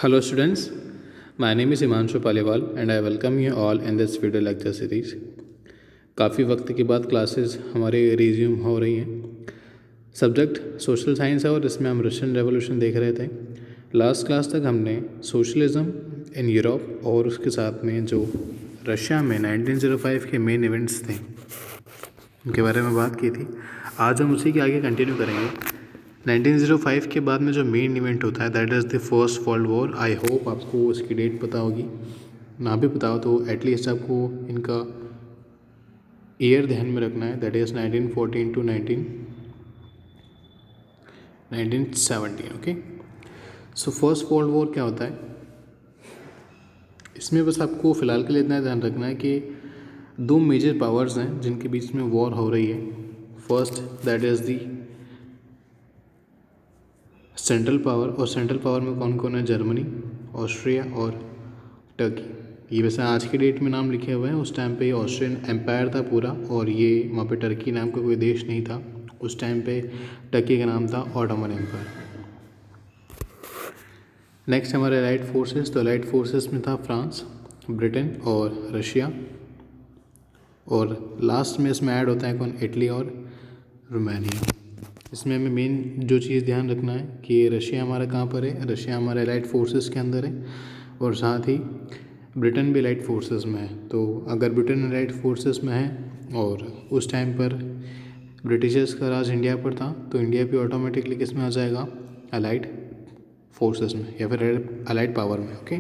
Hello students, my name is Himanshu Paliwal and I welcome you all in this video lecture series. काफ़ी वक्त के बाद classes हमारे resume हो रही हैं। सब्जेक्ट सोशल साइंस है और इसमें हम रशियन रेवोल्यूशन देख रहे थे। लास्ट क्लास तक हमने सोशलिज्म इन यूरोप और उसके साथ में जो रशिया में 1905 के मेन इवेंट्स थे उनके बारे में बात की थी। आज हम उसी के आगे कंटिन्यू करेंगे। 1905 के बाद में जो मेन इवेंट होता है that is the first world war. I hope आपको उसकी डेट पता होगी, ना भी पता हो तो एटलीस्ट आपको इनका ईयर ध्यान में रखना है, that is 1914 to 1917। Okay, so first world war क्या होता है, इसमें बस आपको फ़िलहाल के लिए इतना ध्यान रखना है कि दो मेजर पावर्स हैं जिनके बीच में वॉर हो रही है। First that is the central power, और सेंट्रल पावर में कौन कौन है, जर्मनी, ऑस्ट्रिया और टर्की। ये वैसे आज की डेट में नाम लिखे हुए हैं, उस टाइम पे ये ऑस्ट्रियन एम्पायर था पूरा, और ये वहाँ पे टर्की नाम का कोई देश नहीं था। उस टाइम पे टर्की का नाम था ऑटोमन एम्पायर। नेक्स्ट हमारे एलाइड फोर्सेस, तो एलाइड फोर्सेस में था फ्रांस, ब्रिटेन और रशिया, और लास्ट में इसमें ऐड होता है कौन, इटली और रोमानिया। इसमें हमें मेन जो चीज़ ध्यान रखना है कि रशिया हमारा कहाँ पर है, रशिया हमारे एलाइड फोर्सेस के अंदर है, और साथ ही ब्रिटेन भी एलाइड फोर्सेस में है। तो अगर ब्रिटेन एलाइड फोर्सेस में है और उस टाइम पर ब्रिटिशर्स का राज इंडिया पर था, तो इंडिया भी ऑटोमेटिकली किस में आ जाएगा, एलाइड फोर्सेस में या फिर एलाइड पावर में। ओके,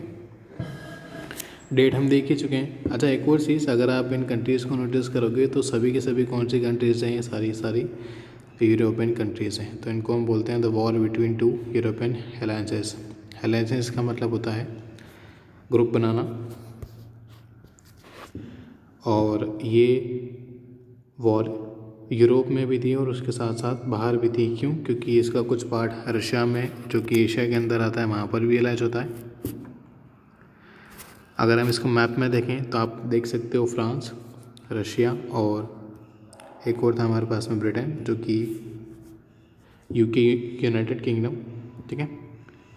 डेट हम देख ही चुके हैं। अच्छा, एक और चीज़, अगर आप इन कंट्रीज़ को नोटिस करोगे तो सभी के सभी कौन सी कंट्रीज़ हैं, ये सारी यूरोपियन कंट्रीज़ हैं। तो इनको हम बोलते हैं the war between two European alliances. Alliances का मतलब होता है ग्रुप बनाना, और ये वॉर यूरोप में भी थी और उसके साथ साथ बाहर भी थी। क्यों? क्योंकि इसका कुछ पार्ट रशिया में जो कि एशिया के अंदर आता है वहाँ पर भी अलाइज होता है। अगर हम इसको मैप में देखें तो आप देख सकते हो फ्रांस, रशिया और एक और था हमारे पास में ब्रिटेन, जो कि यूके यूनाइटेड किंगडम। ठीक है,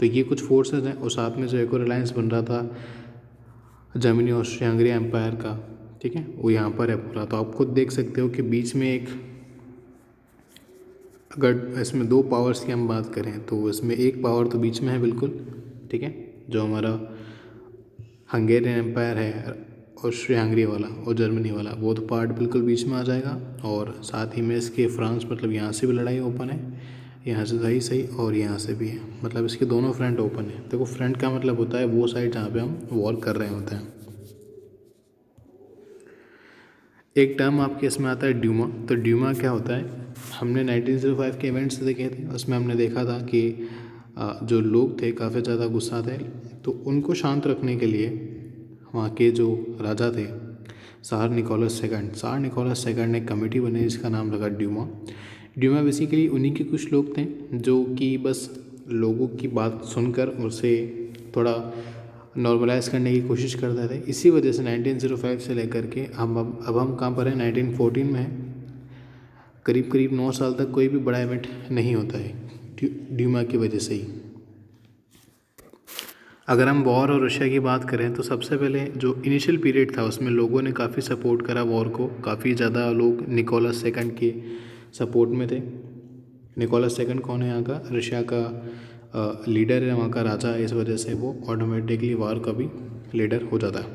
तो ये कुछ फोर्सेस हैं, और साथ में जो एक और अलायंस बन रहा था जर्मनी ऑस्ट्रिया हंगरी एम्पायर का, ठीक है, वो यहाँ पर है पूरा। तो आप खुद देख सकते हो कि बीच में एक, अगर इसमें दो पावर्स की हम बात करें तो इसमें एक पावर तो बीच में है बिल्कुल, ठीक है, जो हमारा हंगेरियन एम्पायर है, ऑस्ट्रिया हंगरी वाला और जर्मनी वाला, वो तो पार्ट बिल्कुल बीच में आ जाएगा। और साथ ही में इसके फ्रांस, मतलब यहाँ से भी लड़ाई ओपन है, यहाँ से सही और यहाँ से भी है, मतलब इसके दोनों फ्रंट ओपन है। देखो, फ्रंट का मतलब होता है वो साइड जहाँ पे हम वॉर कर रहे होते हैं। एक टर्म आपके इसमें आता है ड्यूमा। तो ड्यूमा क्या होता है, हमने 1905 के इवेंट्स देखे थे, उसमें हमने देखा था कि जो लोग थे काफ़ी ज़्यादा गुस्सा थे, तो उनको शांत रखने के लिए वहाँ के जो राजा थे सार निकोलस सेकंड ने एक कमेटी बनी जिसका नाम लगा ड्यूमा। ड्यूमा बेसिकली उन्हीं के कुछ लोग थे जो कि बस लोगों की बात सुनकर उसे थोड़ा नॉर्मलाइज़ करने की कोशिश करते थे। इसी वजह से 1905 से लेकर के अब हम कहाँ पर हैं, 1914 में हैं। करीब 9 साल तक कोई भी बड़ा इवेंट नहीं होता है ड्यूमा की वजह से ही। अगर हम वॉर और रशिया की बात करें तो सबसे पहले जो इनिशियल पीरियड था उसमें लोगों ने काफ़ी सपोर्ट करा वॉर को, काफ़ी ज़्यादा लोग निकोलस सेकंड के सपोर्ट में थे। निकोलस सेकंड कौन है, यहाँ का रशिया का लीडर है, वहाँ का राजा है, इस वजह से वो ऑटोमेटिकली वॉर का भी लीडर हो जाता है।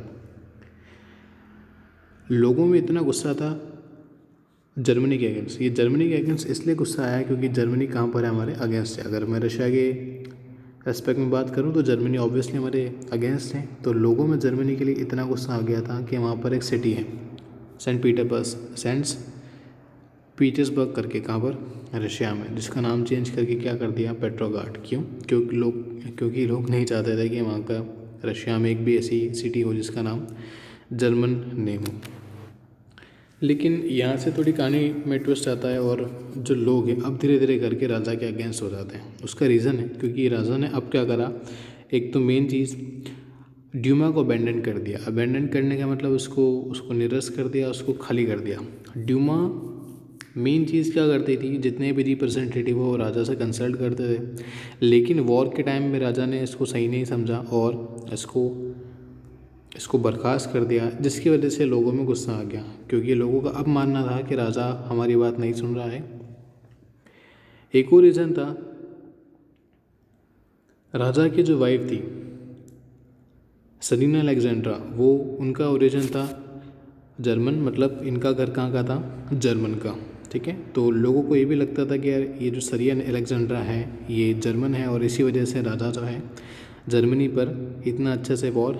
लोगों में इतना गुस्सा था जर्मनी के अगेंस्ट, ये जर्मनी के अगेंस्ट इसलिए गुस्सा आया क्योंकि जर्मनी कहाँ पर है, हमारे अगेंस्ट है। अगर मैं रशिया के एस्पेक्ट में बात करूँ तो जर्मनी ऑब्वियसली हमारे अगेंस्ट है। तो लोगों में जर्मनी के लिए इतना गुस्सा आ गया था कि वहाँ पर एक सिटी है सेंट पीटर्सबर्ग करके, कहाँ पर, रशिया में, जिसका नाम चेंज करके क्या कर दिया, पेट्रोग्राड। क्यों? क्योंकि लोग नहीं चाहते थे कि वहाँ का रशिया में एक भी ऐसी सिटी हो जिसका नाम जर्मन नेम हो। लेकिन यहाँ से थोड़ी कहानी में ट्विस्ट आता है, और जो लोग हैं अब धीरे धीरे करके राजा के अगेंस्ट हो जाते हैं। उसका रीज़न है क्योंकि राजा ने अब क्या करा, एक तो मेन चीज़ ड्यूमा को अबेंडन कर दिया। अबेंडन करने का मतलब उसको निरस्त कर दिया, उसको खाली कर दिया। ड्यूमा मेन चीज़ क्या करती थी, जितने भी रिप्रेजेंटेटिव वो राजा से कंसल्ट करते थे, लेकिन वॉर के टाइम में राजा ने इसको सही नहीं समझा और इसको बर्खास्त कर दिया, जिसकी वजह से लोगों में गुस्सा आ गया, क्योंकि लोगों का अब मानना था कि राजा हमारी बात नहीं सुन रहा है। एक और रीज़न था, राजा की जो वाइफ थी सेलिना अलेक्जेंड्रा, वो उनका ओरिजिन था जर्मन, मतलब इनका घर कहाँ का था, जर्मन का। ठीक है, तो लोगों को ये भी लगता था कि यार ये जो सेलिना अलेक्जेंड्रा है ये जर्मन है और इसी वजह से राजा जो है जर्मनी पर इतना अच्छे से वॉर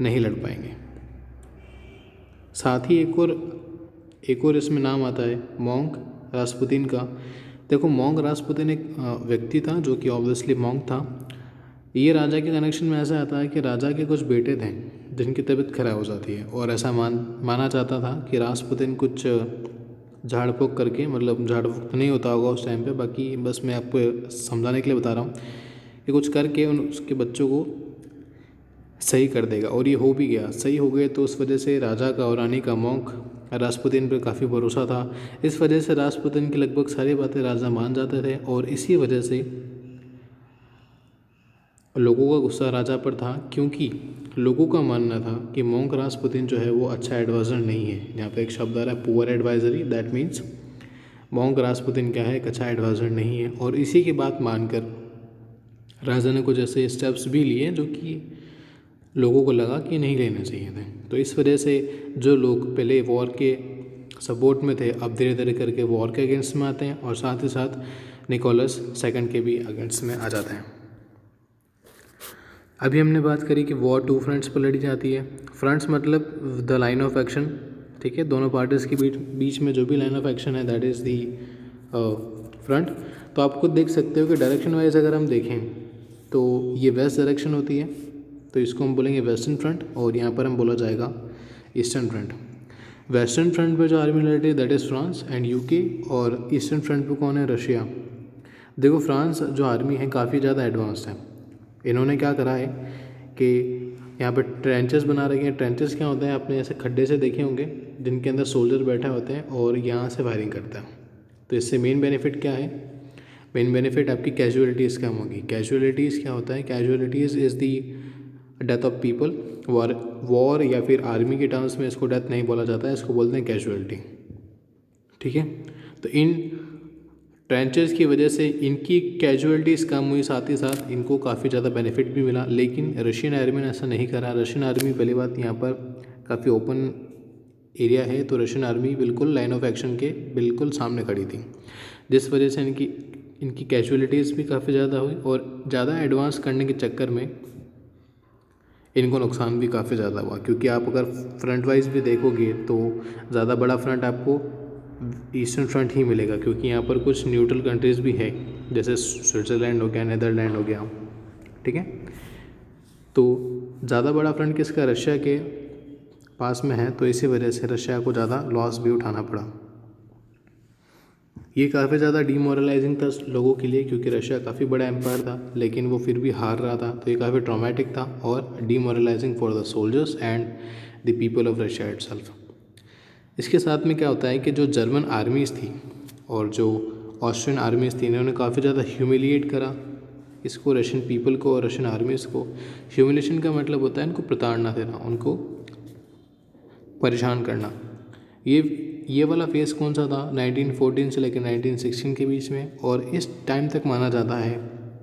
नहीं लड़ पाएंगे। साथ ही एक और इसमें नाम आता है मोंक रासपुतिन का। देखो, मोंक रासपुतिन एक व्यक्ति था जो कि ऑब्वियसली मोंक था। ये राजा के कनेक्शन में ऐसा आता है कि राजा के कुछ बेटे थे जिनकी तबीयत खराब हो जाती है, और ऐसा माना जाता था कि रासपुतिन कुछ झाड़ फूक करके, मतलब झाड़ फूक तो नहीं होता होगा उस टाइम पे, बाकी बस मैं आपको समझाने के लिए बता रहा हूँ कि कुछ करके उसके बच्चों को सही कर देगा, और ये हो भी गया, सही हो गए। तो उस वजह से राजा का और रानी का मोंक रासपुतिन पर काफ़ी भरोसा था। इस वजह से रासपुतिन की लगभग सारी बातें राजा मान जाते थे, और इसी वजह से लोगों का गुस्सा राजा पर था, क्योंकि लोगों का मानना था कि मोंक रासपुतिन जो है वो अच्छा एडवाइज़र नहीं है। यहाँ पे एक शब्द आ रहा है poor advisory, that means monk Rasputin क्या है, एक अच्छा एडवाइज़र नहीं है। और इसी की बात मानकर राजा ने कुछ ऐसे स्टेप्स भी लिए जो कि लोगों को लगा कि नहीं लेने चाहिए थे। तो इस वजह से जो लोग पहले वॉर के सपोर्ट में थे, अब धीरे धीरे करके वॉर के अगेंस्ट में आते हैं, और साथ ही साथ निकोलस सेकंड के भी अगेंस्ट में आ जाते हैं। अभी हमने बात करी कि वॉर 2 फ्रंट्स पर लड़ी जाती है। फ्रंट्स मतलब द लाइन ऑफ एक्शन, ठीक है, दोनों पार्टीज़ के बीच में जो भी लाइन ऑफ एक्शन है दैट इज़ दी फ्रंट। तो आप खुद देख सकते हो कि डायरेक्शन वाइज अगर हम देखें तो ये वेस्ट डायरेक्शन होती है, तो इसको हम बोलेंगे वेस्टर्न फ्रंट, और यहाँ पर हम बोला जाएगा ईस्टर्न फ्रंट। वेस्टर्न फ्रंट पे जो आर्मी लड़ रही है that is France and UK, और ईस्टर्न फ्रंट पे कौन है, रशिया। देखो, फ्रांस जो आर्मी है काफ़ी ज़्यादा एडवांस्ड है। इन्होंने क्या करा है कि यहाँ पर ट्रेंचेस बना रखे हैं। ट्रेंचेस क्या होते हैं, आपने ऐसे खड्डे से देखे होंगे जिनके अंदर सोल्जर बैठे होते हैं और यहाँ से फायरिंग करते हैं। तो इससे मेन बेनिफिट क्या है, मेन बेनिफिट आपकी कैजुअलिटीज़ कम होगी। कैजुअलिटीज़ क्या होता है, casualties is the death of people. War या फिर आर्मी के टर्म्स में इसको डेथ नहीं बोला जाता है, इसको बोलते हैं कैजुअलिटी। ठीक है, तो इन ट्रेंचेस की वजह से इनकी कैजुअलिटीज़ कम हुई, साथ ही साथ इनको काफ़ी ज़्यादा बेनिफिट भी मिला। लेकिन रशियन आर्मी ने ऐसा नहीं करा। रशियन आर्मी पहली बात यहाँ पर काफ़ी ओपन एरिया है, तो रशियन आर्मी बिल्कुल लाइन ऑफ एक्शन के बिल्कुल सामने खड़ी थी, जिस वजह से इनकी कैजुअलिटीज़ भी काफ़ी ज़्यादा हुई, और ज़्यादा एडवांस करने के चक्कर में इनको नुकसान भी काफ़ी ज़्यादा हुआ। क्योंकि आप अगर फ्रंट वाइज भी देखोगे तो ज़्यादा बड़ा फ्रंट आपको ईस्टर्न फ्रंट ही मिलेगा, क्योंकि यहाँ पर कुछ न्यूट्रल कंट्रीज़ भी है, जैसे स्विट्ज़रलैंड हो गया, नीदरलैंड हो गया। ठीक है, तो ज़्यादा बड़ा फ्रंट किसका, रशिया के पास में है, तो इसी वजह से रशिया को ज़्यादा लॉस भी उठाना पड़ा। ये काफ़ी ज़्यादा डीमोरलाइजिंग था लोगों के लिए, क्योंकि रशिया काफ़ी बड़ा एम्पायर था लेकिन वो फिर भी हार रहा था। तो ये काफ़ी ट्रॉमेटिक था और demoralising for the soldiers and the people of Russia itself. इसके साथ में क्या होता है कि जो जर्मन आर्मीज़ थी और जो ऑस्ट्रियन आर्मीज़ थी, इन्होंने काफ़ी ज़्यादा ह्यूमिलिएट करा इसको, रशियन पीपल को और रशियन आर्मीज़ को। ह्यूमिलेशन का मतलब होता है इनको प्रताड़ना देना, उनको परेशान करना। ये वाला फेज़ कौन सा था, 1914 से लेकर 1916 के बीच में, और इस टाइम तक माना जाता है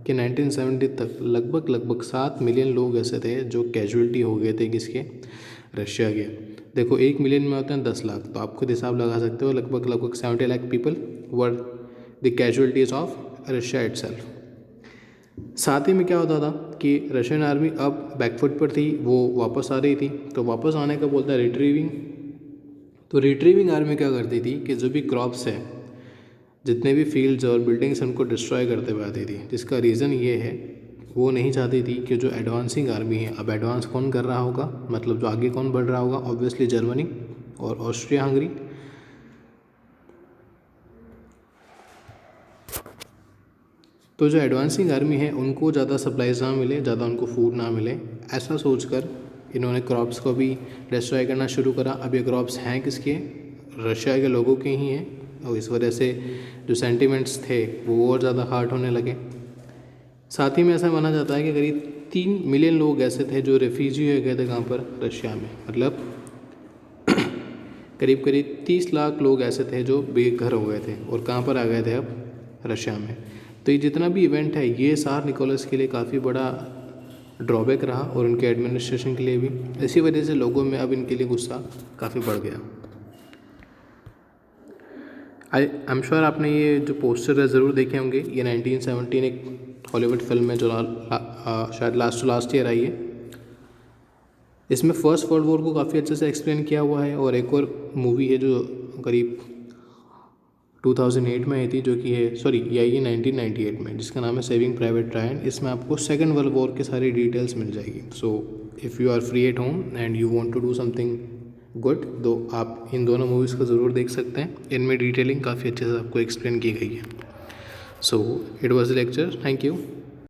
कि 1970 तक लगभग 7 मिलियन लोग ऐसे थे जो कैजुअलिटी हो गए थे किसके, रशिया के। देखो, 1 मिलियन में होते हैं 10 लाख, तो आप खुद हिसाब लगा सकते हो, लगभग 70 lakh people were the casualties of Russia itself. साथ ही में क्या होता था कि रशियन आर्मी अब बैकफुट पर थी, वो वापस आ रही थी, तो वापस आने का बोलता है रिट्रीविंग। तो रिट्रीविंग आर्मी क्या करती थी कि जो भी क्रॉप्स है, जितने भी फील्ड्स और बिल्डिंग्स उनको डिस्ट्रॉय करते हुए आती थी, जिसका रीज़न ये है, वो नहीं चाहती थी कि जो एडवांसिंग आर्मी है, अब एडवांस कौन कर रहा होगा, मतलब जो आगे कौन बढ़ रहा होगा, ऑब्वियसली जर्मनी और ऑस्ट्रिया हंगरी। तो जो एडवांसिंग आर्मी है उनको ज़्यादा सप्लाईज ना मिले, ज़्यादा उनको फूड ना मिले, ऐसा सोचकर इन्होंने क्रॉप्स को भी डिस्ट्रॉय करना शुरू करा। अब ये क्रॉप्स हैं किसके, रशिया के लोगों के ही हैं, और इस वजह से जो सेंटिमेंट्स थे वो और ज़्यादा हार्ट होने लगे। साथ ही में ऐसा माना जाता है कि करीब 3 मिलियन लोग ऐसे थे जो रेफ्यूजी हो गए थे कहाँ पर, रशिया में। मतलब करीब करीब 30 लाख लोग ऐसे थे जो बेघर हो गए थे और कहाँ पर आ गए थे अब, रशिया में। तो ये जितना भी इवेंट है ये सार निकोलस के लिए काफ़ी बड़ा ड्रॉबैक रहा और उनके एडमिनिस्ट्रेशन के लिए भी। इसी वजह से लोगों में अब इनके लिए गुस्सा काफ़ी बढ़ गया। आई एम श्योर आपने ये जो पोस्टर है ज़रूर देखे होंगे। ये 1917 एक हॉलीवुड फिल्म है जो शायद लास्ट ईयर आई है। इसमें फर्स्ट वर्ल्ड वॉर को काफ़ी अच्छे से एक्सप्लेन किया हुआ है। और एक और मूवी है जो करीब 2008 में आई थी, जो कि है ये आई है 1998 में, जिसका नाम है सेविंग प्राइवेट रायन। इसमें आपको सेकेंड वर्ल्ड वॉर के सारी डिटेल्स मिल जाएगी। So if you are free at home and you want to do something good, तो आप इन दोनों मूवीज़ को ज़रूर देख सकते हैं। इनमें डिटेलिंग काफ़ी अच्छे से आपको एक्सप्लेन की गई है। So it was the lecture. Thank you.